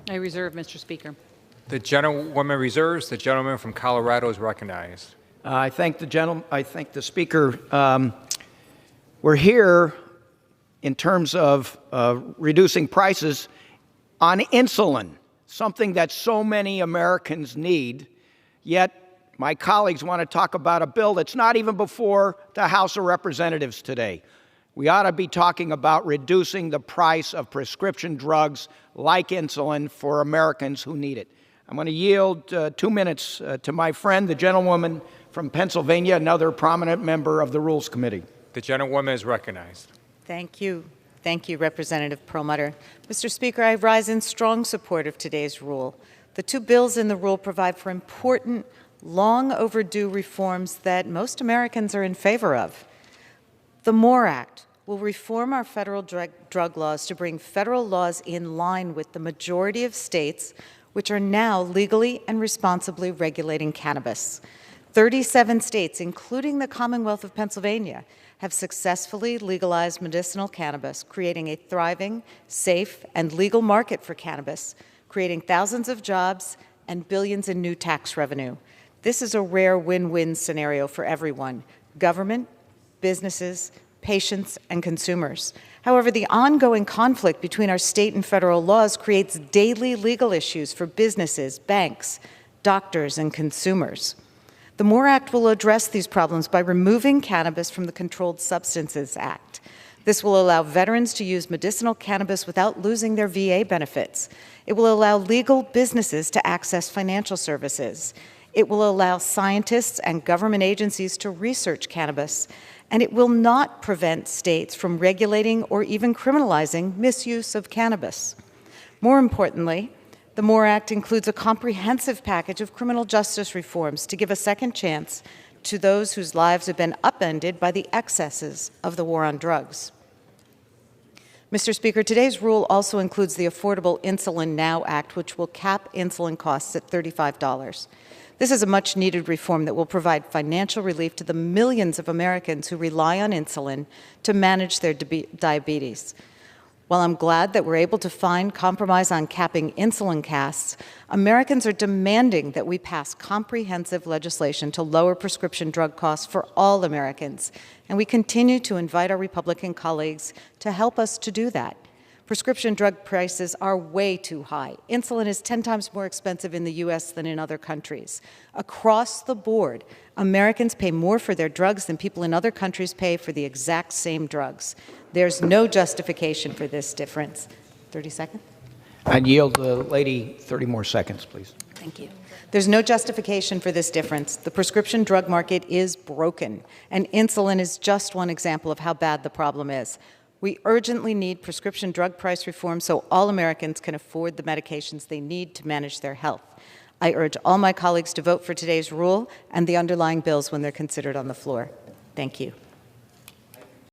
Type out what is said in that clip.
I reserve, Mr. Speaker. The gentlewoman reserves. The gentleman from Colorado is recognized. I thank the Speaker. We're here in terms of reducing prices on insulin, something that so many Americans need, yet my colleagues want to talk about a bill that's not even before the House of Representatives today. We ought to be talking about reducing the price of prescription drugs like insulin for Americans who need it. I'm going to yield 2 minutes to my friend, the gentlewoman from Pennsylvania, another prominent member of the Rules Committee. The gentlewoman is recognized. Thank you. Thank you, Representative Perlmutter. Mr. Speaker, I rise in strong support of today's rule. The two bills in the rule provide for important, long overdue reforms that most Americans are in favor of. The MORE Act will reform our federal drug laws to bring federal laws in line with the majority of states which are now legally and responsibly regulating cannabis. 37 states, including the Commonwealth of Pennsylvania, have successfully legalized medicinal cannabis, creating a thriving, safe, and legal market for cannabis, creating thousands of jobs and billions in new tax revenue. This is a rare win-win scenario for everyone: government, businesses, patients, and consumers. However, the ongoing conflict between our state and federal laws creates daily legal issues for businesses, banks, doctors, and consumers. The MORE Act will address these problems by removing cannabis from the Controlled Substances Act. This will allow veterans to use medicinal cannabis without losing their VA benefits. It will allow legal businesses to access financial services. It will allow scientists and government agencies to research cannabis. And it will not prevent states from regulating or even criminalizing misuse of cannabis. More importantly, the MORE Act includes a comprehensive package of criminal justice reforms to give a second chance to those whose lives have been upended by the excesses of the war on drugs. Mr. Speaker, today's rule also includes the Affordable Insulin Now Act, which will cap insulin costs at $35. This is a much-needed reform that will provide financial relief to the millions of Americans who rely on insulin to manage their diabetes. While I'm glad that we're able to find compromise on capping insulin costs, Americans are demanding that we pass comprehensive legislation to lower prescription drug costs for all Americans, and we continue to invite our Republican colleagues to help us to do that. Prescription drug prices are way too high. Insulin is 10 times more expensive in the U.S. than in other countries. Across the board, Americans pay more for their drugs than people in other countries pay for the exact same drugs. There's no justification for this difference. 30 seconds? I'd yield the lady 30 more seconds, please. Thank you. There's no justification for this difference. The prescription drug market is broken, and insulin is just one example of how bad the problem is. We urgently need prescription drug price reform so all Americans can afford the medications they need to manage their health. I urge all my colleagues to vote for today's rule and the underlying bills when they're considered on the floor. Thank you.